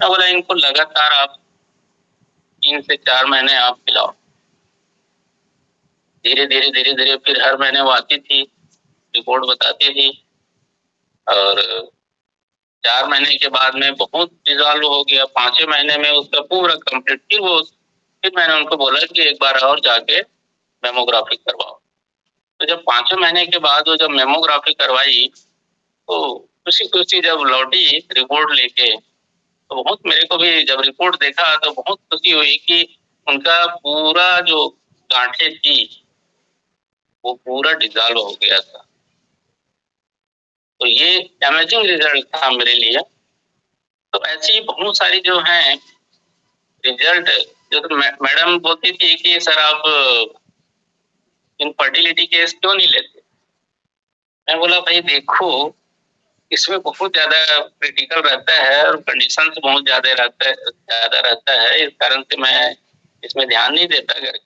मैं बोला इनको लगातार आप 3 से 4 महीने आप पिलाओ। धीरे-धीरे फिर हर महीने वो आती थी, रिपोर्ट बताती थी और 4 महीने के बाद में बहुत रिज़ॉल्व हो गया, 5वें महीने में उसका पूरा कंप्लीट फिर मैंने उनको बोला कि एक बार और जाके मैमोग्राफी करवाओ। तो जब 5वें महीने के बाद वो जब मैमोग्राफी करवाई, तो खुशी-खुशी जब लौटी रिपोर्ट लेके, तो बहुत मेरे को भी जब रिपोर्ट देखा तो बहुत खुशी हुई कि उनका पूरा जो गाँठें थी, वो पूरा डिसॉल्व हो गया था। तो ये अमेजिंग रिज़ल्ट था मेरे लिए। तो ऐसी ही बहुत सारी जो हैं रिज़ल्ट जो तो मैडम बोलती थी कि सर आप इनफर्टिलिटी केस क्यों नहीं लेते? मैं बोला भाई देखो, इसमें बहुत ज़्यादा क्रिटिकल रहता है और कंडीशंस बहुत ज़्यादा रहता है, इस कारण से मैं इसमें ध्यान नहीं देता करके।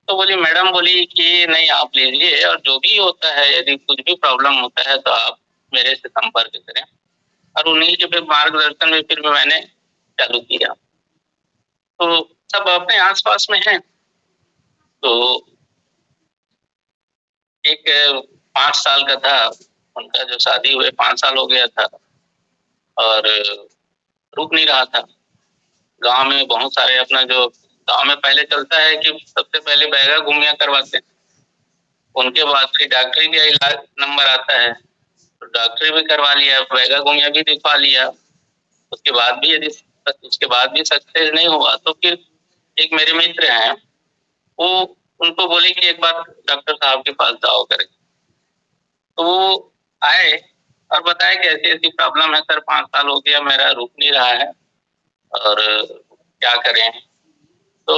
तो मैडम बोली कि नहीं आप लीजिए और जो भी होता है यदि कुछ भी प्रॉब्लम होता है तो आप मेरे से संपर्क करें। और उन्हीं के फिर मार्गदर्शन में फिर मैंने चालू किया। तो सब अपने आस-पास में हैं। तो एक 5 साल का था, उनका जो शादी हुए 5 साल हो गया था और रुक नहीं रहा था। गाँव में बहुत सारे अपना जो गाँव में पहले चलता है कि सबसे पहले बैगा घूमिया करवाते हैं। उनके बाद फिर डॉक्टरी का इलाज नंबर आता है, तो डॉक्टरी भी करवा लिया, बैगा घूमिया भी दिखवा लिया। उसके बाद भी सक्सेस नहीं हुआ तो फिर एक मेरे मित्र हैं, वो उनको बोले कि एक बार डॉक्टर साहब के पास जाओ करके। तो वो आए और बताया कि ऐसी-ऐसी प्रॉब्लम है सर 5 साल हो गया मेरा रुक नहीं रहा है और क्या करें? तो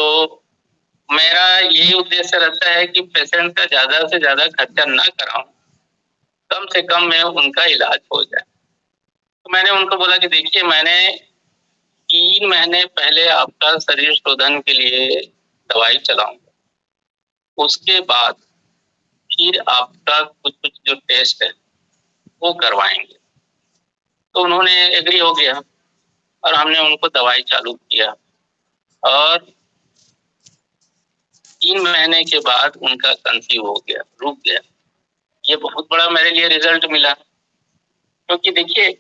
मेरा यही उद्देश्य रहता है कि पेशेंट का ज़्यादा से ज़्यादा खर्चा ना कराऊँ, कम से कम में उनका इलाज हो जाए। तो मैंने उनको बोला कि देखिए मैंने 3 महीने पहले आपका शरीर शोधन के लिए दवाई चलाऊँगा। उसके बाद फिर आपका कुछ-कुछ जो टेस्ट है, वो करवाएँगे। तो उन्होंने एग्री हो गया और हमने उनको दवाई चालू किया और 3 महीने के बाद उनका कंसीव हो गया, रुक गया। ये बहुत बड़ा मेरे लिए रिज़ल्ट मिला क्योंकि देखिए,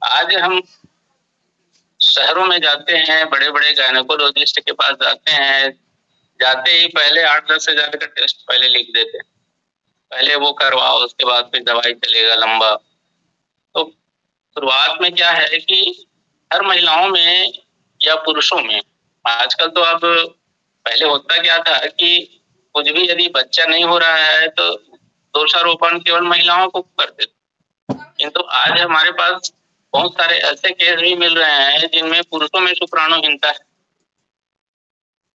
आज हम शहरों में जाते हैं, बड़े-बड़े गायनेकोलॉजिस्ट के पास जाते हैं, जाते ही पहले 8-10 हज़ार का टेस्ट पहले लिख देते हैं। पहले वो करवाओ, उसके बाद फिर दवाई चलेगा लंबा। तो शुरुआत में क्या है कि हर महिलाओं में या पुरुषों में आजकल तो अब पहले होता क्या था कि कुछ भी यदि बच्चा नहीं हो रहा है तो दोषारोपण केवल महिलाओं को करते थे। किंतु आज हमारे पास बहुत सारे ऐसे केस भी मिल रहे हैं जिनमें पुरुषों में शुक्राणुहीनता है।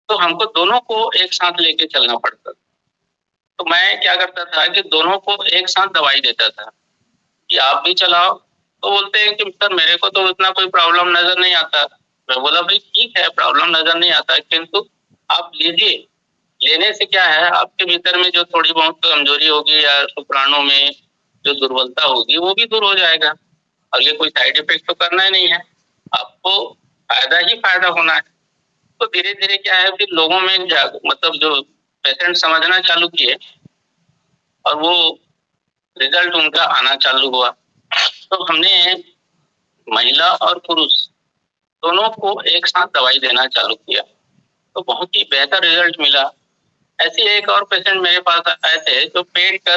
तो हमको दोनों को एक साथ लेके चलना पड़ता। तो मैं क्या करता था कि दोनों को एक साथ दवाई देता था कि आप भी चलाओ। तो बोलते हैं कि सर मेरे को तो इतना कोई प्रॉब्लम नज़र नहीं आता। मैं बोला भाई ठीक है प्रॉब्लम नज़र नहीं आता किंतु आप लीजिए। लेने से क्या है आपके भीतर में जो थोड़ी बहुत कमजोरी होगी या शुक्राणु में जो दुर्बलता होगी वो भी दूर हो जाएगा। आगे कोई साइड इफेक्ट तो करना ही नहीं है। आपको फ़ायदा ही फ़ायदा होना है। तो धीरे-धीरे क्या है फिर लोगों में मतलब जो पेशेंट समझना चालू किए और वो रिज़ल्ट उनका आना चालू हुआ। तो हमने महिला और पुरुष दोनों को एक साथ दवाई देना चालू किया। तो बहुत ही बेहतर रिज़ल्ट मिला। ऐसे ही एक और पेशेंट मेरे पास आए थे जो पेट का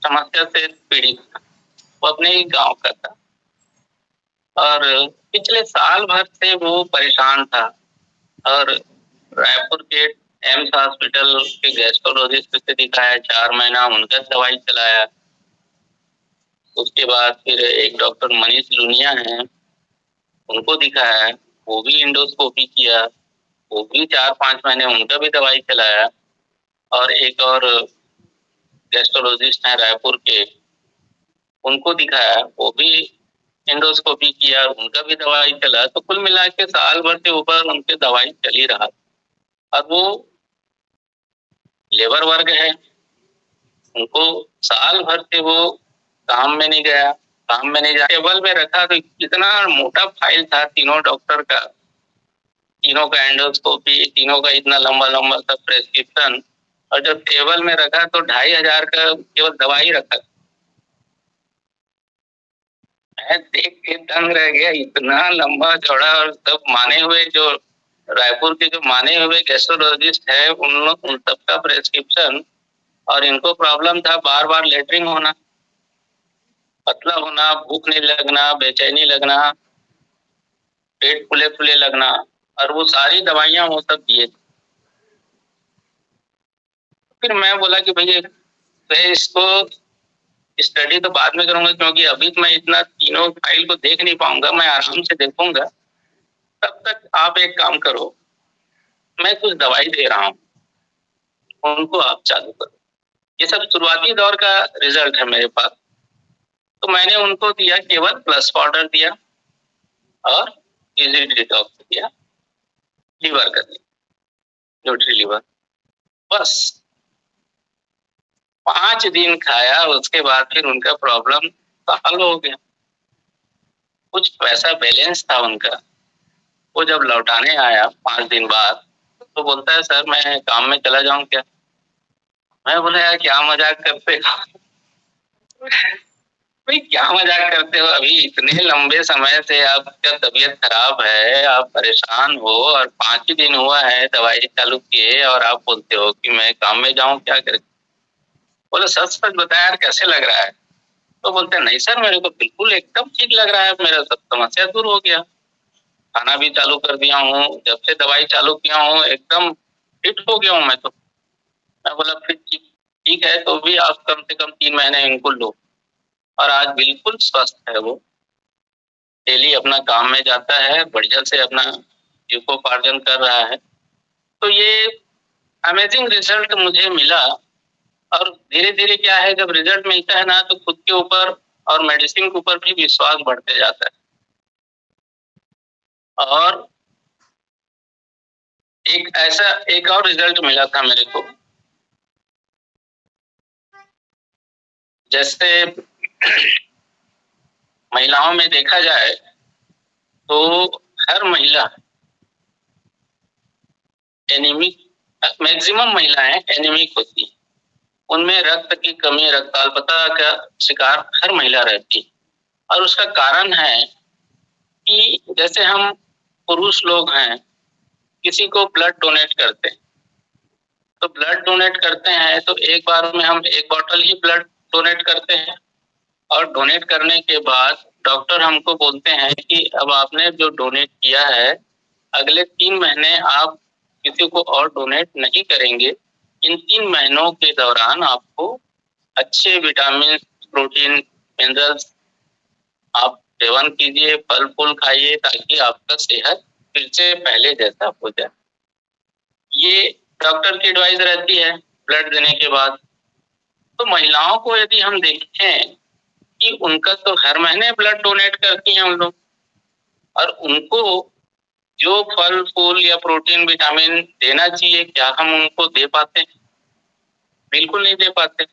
समस्या से पीड़ित था। वो अपने ही गाँव का था और पिछले साल भर से वो परेशान था और रायपुर के एम्स हॉस्पिटल के गैस्ट्रोलॉजिस्ट से दिखाया 4 महीना उनका दवाई चलाया। उसके बाद फिर एक डॉक्टर मनीष लुनिया हैं, उनको दिखाया, वो भी एंडोस्कोपी किया, वो भी 4-5 महीने उनका भी दवाई चलाया और एक और गैस्ट्रोलॉजिस्ट हैं रायपुर के, उनको दिखाया, वो भी एंडोस्कोपी किया, उनका भी दवाई चला। तो कुल मिला के साल भर से ऊपर उनके दवाई चल ही रहा। अब वो लेबर वर्ग है, उनको साल भर से वो काम में नहीं गया। काम में नहीं जा, टेबल में रखा तो इतना मोटा फाइल था तीनों डॉक्टर का, तीनों का एंडोस्कोपी, तीनों का इतना लंबा लंबा सा प्रेस्क्रिप्शन, और जब टेबल में रखा तो 2500 का केवल दवाई रखा। मैं देख के दंग रह गया, इतना लंबा चौड़ा, और सब माने हुए जो रायपुर के जो माने हुए गैस्ट्रोलॉजिस्ट है उन सबका प्रेस्क्रिप्शन, और इनको प्रॉब्लम था बार बार लेटरिंग होना, पतला होना, भूख नहीं लगना, बेचैनी लगना, पेट फूले फूले लगना, और वो सारी दवाइयां वो सब दिए। फिर मैं बोला कि भैया मैं इसको स्टडी तो बाद में करूंगा, क्योंकि अभी मैं इतना तीनों फाइल को देख नहीं पाऊंगा, मैं आराम से देखूंगा। तब तक आप एक काम करो, मैं कुछ दवाई दे रहा हूँ, उनको आप चालू करो। ये सब शुरुआती दौर का रिजल्ट है मेरे पास। तो मैंने उनको दिया, केवल प्लस पाउडर दिया और इजी डिटॉक्स दिया, लीवर का दिया, न्यूट्री लीवर, बस 5 दिन खाया। उसके बाद फिर उनका प्रॉब्लम हल हो गया। कुछ पैसा बैलेंस था उनका, वो जब लौटाने आया 5 दिन बाद तो बोलता है सर मैं काम में चला जाऊं क्या? मैं बोला यार क्या मजाक करते हो भाई क्या मजाक करते हो, अभी इतने लंबे समय से आपका तबीयत खराब है, आप परेशान हो, और 5 ही दिन हुआ है दवाई चालू किए, और आप बोलते हो कि मैं काम में जाऊं क्या करे? बोले सच सच बताया यार कैसे लग रहा है? तो बोलते नहीं सर मेरे को बिल्कुल एकदम ठीक लग रहा है, मेरा सब समस्या दूर हो गया, खाना भी चालू कर दिया हूँ, जब से दवाई चालू किया हूँ एकदम फिट हो गया हूँ मैं तो। मैं बोला फिर ठीक है, तो भी आप कम से कम 3 महीने इनको लो। और आज बिल्कुल स्वस्थ है वो, डेली अपना काम में जाता है, बढ़िया से अपना जीविकोपार्जन कर रहा है। तो ये अमेजिंग रिजल्ट मुझे मिला। और धीरे धीरे क्या है, जब रिजल्ट मिलता है ना तो खुद के ऊपर और मेडिसिन के ऊपर भी विश्वास बढ़ते जाता है। और एक और रिजल्ट मिला था मेरे को, जैसे महिलाओं में देखा जाए तो हर महिला एनीमिक, मैक्सिमम महिलाएं एनीमिक होती है, उनमें रक्त की कमी, रक्त अल्पता का शिकार हर महिला रहती है। और उसका कारण है कि जैसे हम पुरुष लोग हैं, किसी को ब्लड डोनेट करते हैं, तो ब्लड डोनेट करते हैं तो एक बार में हम 1 बॉटल ही ब्लड डोनेट करते हैं, और डोनेट करने के बाद डॉक्टर हमको बोलते हैं कि अब आपने जो डोनेट किया है अगले 3 महीने आप किसी को और डोनेट नहीं करेंगे। इन 3 महीनों के दौरान आपको अच्छे विटामिन, प्रोटीन, मिनरल्स आप सेवन कीजिए, फल फूल खाइए, ताकि आपका सेहत फिर से पहले जैसा हो जाए। ये डॉक्टर की एडवाइस रहती है ब्लड देने के बाद। तो महिलाओं को यदि हम देखें कि उनका तो हर महीने ब्लड डोनेट करती हैं उन लोग, और उनको जो फल फूल या प्रोटीन विटामिन देना चाहिए, क्या हम उनको दे पाते हैं? बिल्कुल नहीं दे पाते।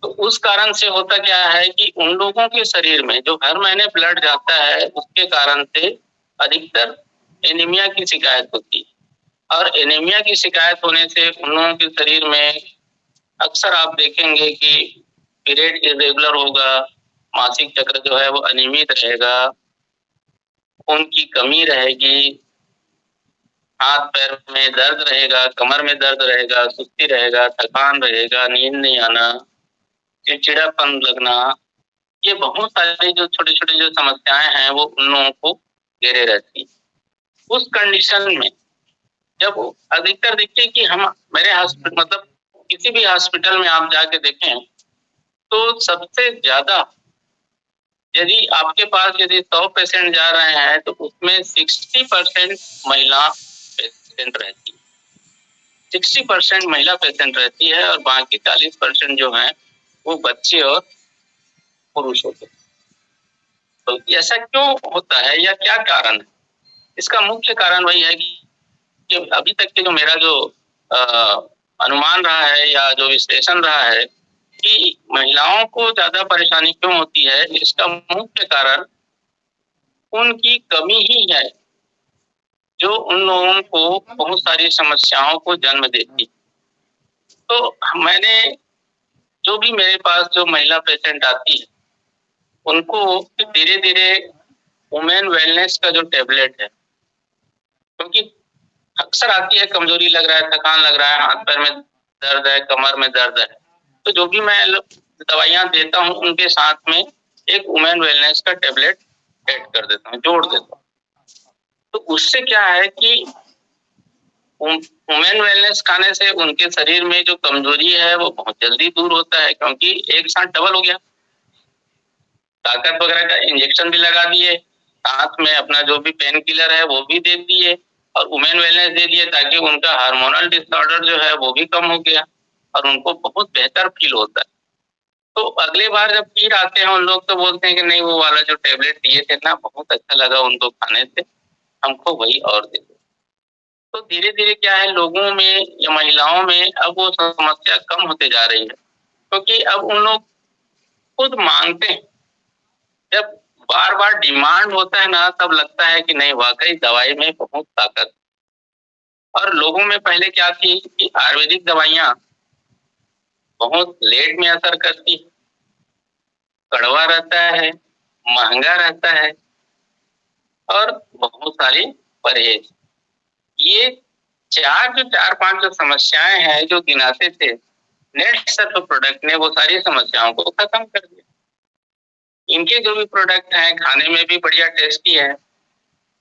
तो उस कारण से होता क्या है कि उन लोगों के शरीर में जो हर महीने ब्लड जाता है उसके कारण से अधिकतर एनीमिया की शिकायत होती है। और एनीमिया की शिकायत होने से उन लोगों के शरीर में अक्सर आप देखेंगे कि पीरियड इरेगुलर होगा, मासिक चक्र जो है वो अनियमित रहेगा, खून की कमी रहेगी, हाथ पैर में दर्द रहेगा, कमर में दर्द रहेगा, सुस्ती रहेगा, थकान रहेगा, नींद नहीं आना, चिड़चिड़ापन लगना, ये बहुत सारी जो छोटे छोटे जो समस्याएं हैं वो उन लोगों को घेरे रहती। उस कंडीशन में जब अधिकतर देखिए कि हम मेरे हॉस्पिटल मतलब किसी भी हॉस्पिटल में आप जाके देखें तो सबसे ज्यादा यदि आपके पास यदि 100 पेशेंट जा रहे हैं तो उसमें 60% महिला पेशेंट रहती है, 60% महिला पेशेंट रहती है, और बाकी 40% जो है वो बच्चे और पुरुष होते हैं। तो ऐसा क्यों होता है या क्या कारण है? इसका मुख्य कारण वही है कि अभी तक के जो मेरा जो अनुमान रहा है या जो विश्लेषण रहा है कि महिलाओं को ज़्यादा परेशानी क्यों होती है, इसका मुख्य कारण उनकी कमी ही है, जो उन लोगों को बहुत सारी समस्याओं को जन्म देती। तो मैंने जो भी मेरे पास जो महिला पेशेंट आती है, उनको धीरे-धीरे वुमेन वेलनेस का जो टैबलेट है, क्योंकि अक्सर आती है कमज़ोरी लग रहा है, थकान लग रहा है, हाथ-पैर में दर्द है, कमर में दर्द है। तो जो भी मैं दवाइयाँ देता हूँ, उनके साथ में एक वुमेन वेलनेस का टैबलेट ऐड कर देता हूँ, जोड़ देता हूँ। तो उससे क्या है कि वुमेन वेलनेस खाने से उनके शरीर में जो कमज़ोरी है, वो बहुत जल्दी दूर होता है, क्योंकि एक साथ डबल हो गया। ताकत वगैरह का इंजेक्शन भी लगा दिए, साथ में अपना जो भी पेन किलर है वो भी दे दिए और वुमेन वेलनेस दे दिए, ताकि उनका हार्मोनल डिसऑर्डर जो है वो भी कम हो गया और उनको बहुत बेहतर फील होता है। तो अगली बार जब फिर आते हैं उन लोग, तो बोलते हैं कि नहीं, वो वाला जो टैबलेट दिए थे ना, बहुत अच्छा लगा उनको खाने से, हमको वही और दे दो। तो धीरे-धीरे क्या है, लोगों में या महिलाओं में अब वो समस्या कम होते जा रही है, क्योंकि अब उन लोग खुद माँगते हैं। जब बार-बार डिमांड होता है ना, तब लगता है कि नहीं, वाक़ई दवाई में बहुत ताकत है। और लोगों में पहले क्या थी कि आयुर्वेदिक दवाइयाँ बहुत लेट में असर करती है, कड़वा रहता है, महँगा रहता है और बहुत सारी परहेज। ये 4-5 जो समस्याएँ हैं जो गिनाते थे, नेट सर्फ प्रोडक्ट ने वो सारी समस्याओं को खत्म कर दिया। इनके जो भी प्रोडक्ट हैं, खाने में भी बढ़िया टेस्टी है,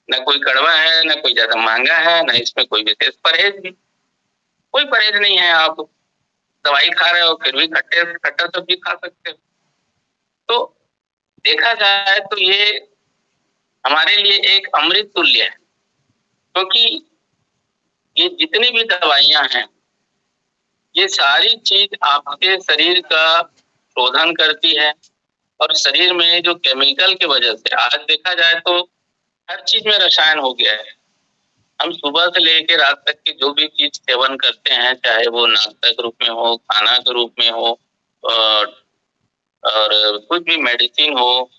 ना कोई कड़वा है, ना कोई ज़्यादा महँगा है, ना इसमें कोई विशेष परहेज भी। कोई परहेज नहीं है, आप दवाई खा रहे हो फिर भी खट्टा सब्जी खा सकते हो। तो देखा जाए तो ये हमारे लिए एक अमृत तुल्य है, क्योंकि ये जितनी भी दवाइयाँ हैं, ये सारी चीज़ आपके शरीर का शोधन करती है और शरीर में जो केमिकल की वजह से, आज देखा जाए तो हर चीज़ में रसायन हो गया है। हम सुबह से लेके रात तक की जो भी चीज़ सेवन करते हैं, चाहे वो नाश्ता के रूप में हो, खाना के रूप में हो और कुछ भी मेडिसिन हो,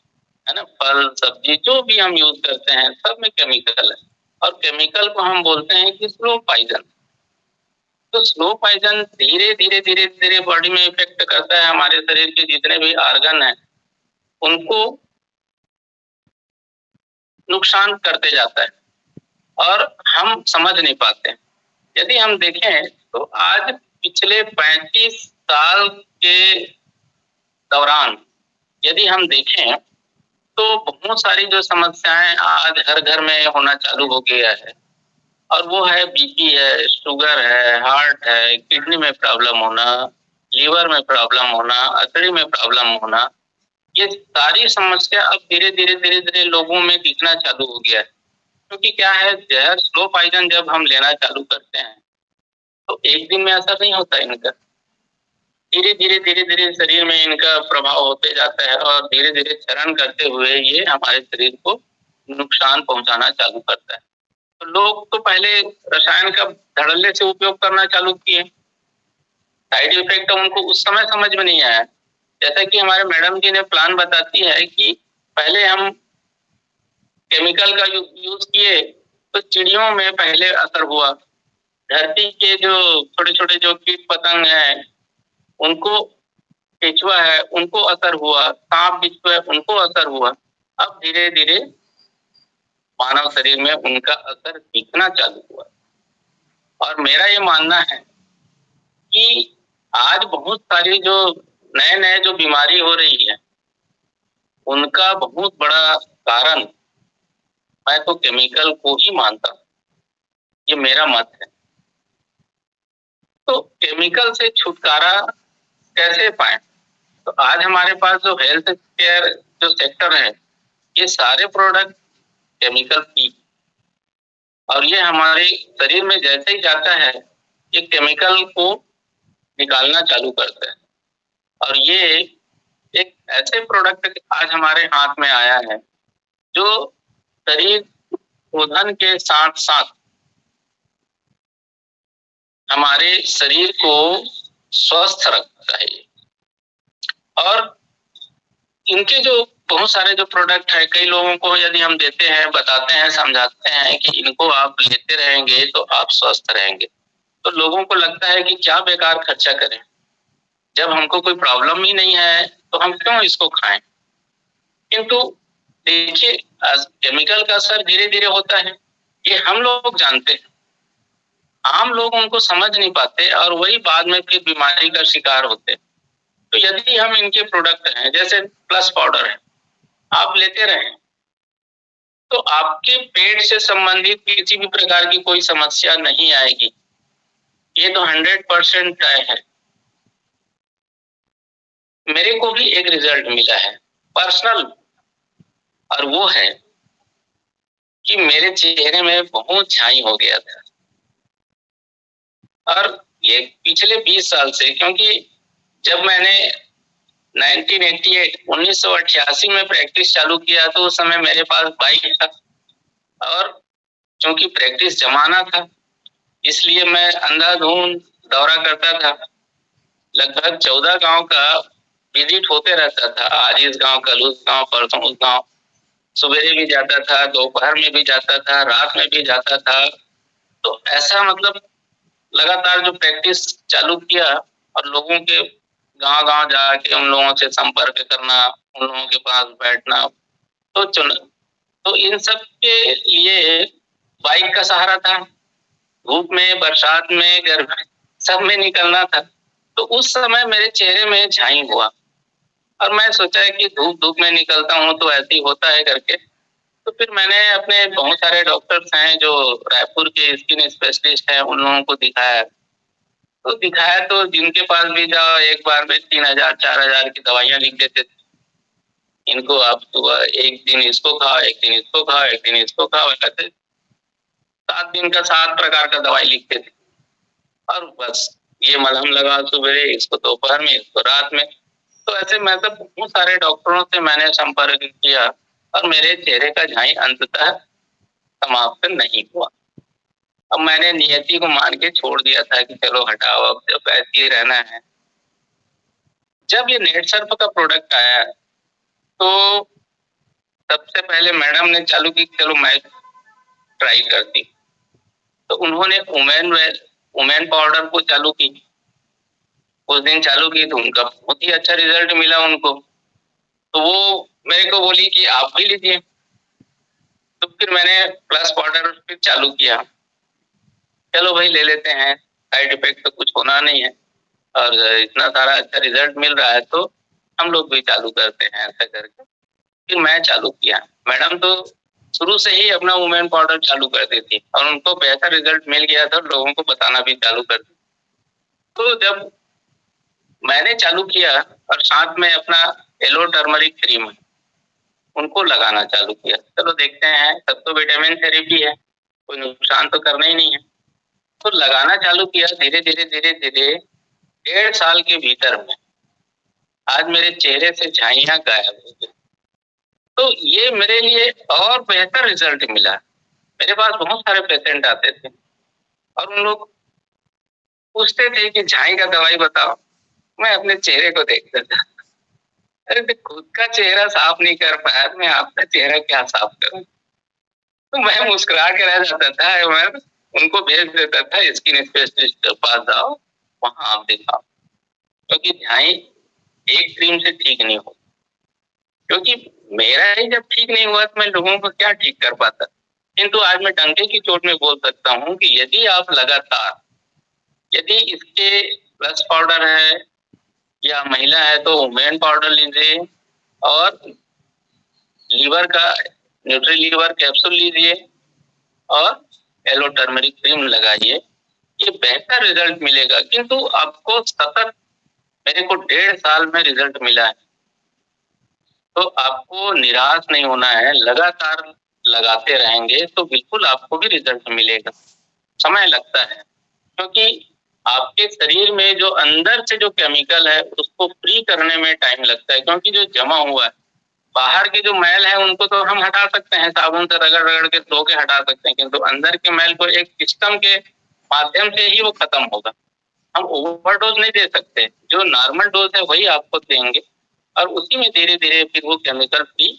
है ना? फल, सब्जी जो भी हम यूज़ करते हैं, सब में केमिकल है और केमिकल को हम बोलते हैं कि स्लो पॉइज़न। तो स्लो पॉइज़न धीरे-धीरे बॉडी में इफ़ेक्ट करता है, हमारे शरीर के जितने भी ऑर्गन हैं, उनको नुकसान करते जाता है और हम समझ नहीं पाते। यदि हम देखें तो आज पिछले 35 साल के दौरान यदि हम देखें तो बहुत सारी जो समस्याएँ आज हर घर में होना चालू हो गया है और वो है बीपी है, शुगर है, हार्ट है, किडनी में प्रॉब्लम होना, लीवर में प्रॉब्लम होना, अतड़ी में प्रॉब्लम होना। ये सारी समस्या अब धीरे-धीरे लोगों में दिखना चालू हो गया है। क्योंकि क्या है, ज़हर स्लो पॉइज़न जब हम लेना चालू करते हैं, तो एक दिन में असर नहीं होता इनका। धीरे-धीरे शरीर में इनका प्रभाव होते जाता है और धीरे-धीरे क्षरण करते हुए ये हमारे शरीर को नुकसान पहुँचाना चालू करता है। तो लोग तो पहले रसायन का धड़ल्ले से उपयोग करना चालू किए। साइड इफ़ेक्ट उनको उस समय समझ में नहीं आया। जैसा कि हमारे मैडम जी ने प्लान बताती है कि पहले हम केमिकल का यूज़ किए, तो चिड़ियों में पहले असर हुआ। धरती के जो छोटे-छोटे जो कीट-पतंग हैं, उनको, केंचुआ है, उनको असर हुआ, साँप बिच्छू है, उनको असर हुआ। अब धीरे-धीरे मानव शरीर में उनका असर दिखना चालू हुआ। और मेरा ये मानना है कि आज बहुत सारी जो नए-नए जो बीमारी हो रही है, उनका बहुत बड़ा कारण मैं तो केमिकल को ही मानता हूँ। ये मेरा मत है। तो केमिकल से छुटकारा कैसे पाएँ? तो आज हमारे पास जो हेल्थ केयर जो सेक्टर है, ये सारे प्रोडक्ट केमिकल फ्री और ये हमारे शरीर में जैसे ही जाता है, ये केमिकल को निकालना चालू करता है और ये एक ऐसे प्रोडक्ट आज हमारे हाथ में आया है, जो शरीर शोधन के साथ-साथ हमारे शरीर को स्वस्थ रखता है। और इनके जो बहुत सारे जो प्रोडक्ट है, कई लोगों को यदि हम देते हैं, बताते हैं, समझाते हैं कि इनको आप लेते रहेंगे तो आप स्वस्थ रहेंगे, तो लोगों को लगता है कि क्या बेकार खर्चा करें, जब हमको कोई प्रॉब्लम ही नहीं है तो हम क्यों इसको खाएं। किंतु देखिए, केमिकल का असर धीरे धीरे होता है, ये हम लोग जानते हैं, आम लोग उनको समझ नहीं पाते और वही बाद में फिर बीमारी का शिकार होते हैं। तो यदि हम इनके प्रोडक्ट हैं, जैसे प्लस पाउडर है, आप लेते रहें तो आपके पेट से संबंधित किसी भी प्रकार की कोई समस्या नहीं आएगी, ये तो 100% तय है। मेरे को भी एक रिजल्ट मिला है पर्सनल, और वो है कि मेरे चेहरे में बहुत झाई हो गया था, और ये पिछले 20 साल से, क्योंकि जब मैंने 1988 में प्रैक्टिस चालू किया तो उस समय मेरे पास बाइक था, और क्योंकि प्रैक्टिस जमाना था इसलिए मैं अंधाधुंध दौरा करता था। लगभग 14 गांव का विजिट होते रहता था, आज इस गांव, कल उस गांव, परसों उस गांव। सवेरे भी जाता था, दोपहर में भी जाता था, रात में भी जाता था। तो ऐसा मतलब लगातार जो प्रैक्टिस चालू किया, और लोगों के गांव-गांव जाके उन लोगों से संपर्क करना, उन लोगों के पास बैठना, तो इन सब के लिए बाइक का सहारा था। धूप में, बरसात में, गर्मी में, सब में निकलना था। तो उस समय मेरे चेहरे में झाई हुआ, और मैं सोचा कि धूप में निकलता हूँ तो ऐसे ही होता है करके। तो फिर मैंने अपने बहुत सारे डॉक्टर्स हैं जो रायपुर के स्किन स्पेशलिस्ट हैं, उन लोगों को दिखाया। तो जिनके पास भी जाओ एक बार में 3000 4000 की दवाइयां लिख देते थे। इनको आप सुबह एक दिन इसको खाओ, एक दिन इसको खाओ, एक दिन इसको खाओ, ऐसे 7 दिन का 7 प्रकार का दवाई लिखते थे, और बस ये मलहम लगाओ सुबह, इसको दोपहर में, इसको रात में। तो ऐसे मतलब बहुत सारे डॉक्टरों से मैंने संपर्क किया, और मेरे चेहरे का झाई अंततः समाप्त नहीं हुआ। अब मैंने नियति को मान के छोड़ दिया था कि चलो हटाओ, अब जब ऐसे ही रहना है। जब ये नेट सर्फ का प्रोडक्ट आया तो सबसे पहले मैडम ने चालू की, चलो मैं ट्राई करती। तो उन्होंने वुमेन पाउडर को चालू की, उस दिन चालू की तो उनका बहुत ही अच्छा रिजल्ट मिला उनको। तो वो मेरे को बोली कि आप भी लीजिए। तो फिर मैंने प्लस पाउडर फिर चालू किया, चलो भाई ले लेते हैं, साइड इफेक्ट तो कुछ होना नहीं है, और इतना सारा अच्छा रिजल्ट मिल रहा है तो हम लोग भी चालू करते हैं, ऐसा करके फिर मैं चालू किया। मैडम तो शुरू से ही अपना वुमेन पाउडर चालू कर दी थी, और उनको बेहतर रिजल्ट मिल गया था, लोगों को बताना भी चालू कर दी। तो जब मैंने चालू किया और साथ में अपना येलो टर्मरिक क्रीम उनको लगाना चालू किया, चलो देखते हैं, सब तो विटामिन थेरेपी है, कोई नुकसान तो करना ही नहीं है। तो लगाना चालू किया, धीरे धीरे 1.5 साल के भीतर में आज मेरे चेहरे से झाइयां गायब हो गई। तो ये मेरे लिए और बेहतर रिजल्ट मिला। मेरे पास बहुत सारे पेशेंट आते थे, और उन लोग पूछते थे कि झाई का दवाई बताओ। मैं अपने चेहरे को देखता था, अरे तो खुद का चेहरा साफ नहीं कर पाया, मैं आपका चेहरा क्या साफ करूं। तो मैं मुस्कुरा के रह जाता था, मैं उनको भेज देता था स्किन स्पेशलिस्ट के पास, जाओ वहां आप दिखाओ, क्योंकि झाई एक क्रीम से ठीक नहीं हो। क्योंकि मेरा ही जब ठीक नहीं हुआ तो मैं लोगों को क्या ठीक कर पाता। किंतु आज मैं डंके की चोट में बोल सकता हूँ कि यदि आप लगातार, यदि इसके प्लस पाउडर है या महिला है तो वुमेन पाउडर लीजिए, और लीवर का न्यूट्री लीवर कैप्सूल लीजिए, और येलो टर्मरिक क्रीम लगाइए, ये बेहतर रिजल्ट मिलेगा। किंतु आपको सतत, मेरे को 1.5 साल में रिजल्ट मिला है, तो आपको निराश नहीं होना है, लगातार लगाते रहेंगे तो बिल्कुल आपको भी रिजल्ट मिलेगा। समय लगता है, क्योंकि आपके शरीर में जो अंदर से जो केमिकल है उसको फ्री करने में टाइम लगता है, क्योंकि जो जमा हुआ है, बाहर के जो मैल है उनको तो हम हटा सकते हैं, साबुन से रगड़ रगड़ के धो के हटा सकते हैं, किंतु अंदर के मैल को एक सिस्टम के माध्यम से ही वो खत्म होगा। हम ओवरडोज नहीं दे सकते, जो नॉर्मल डोज है वही आपको देंगे, और उसी में धीरे धीरे फिर वो केमिकल भी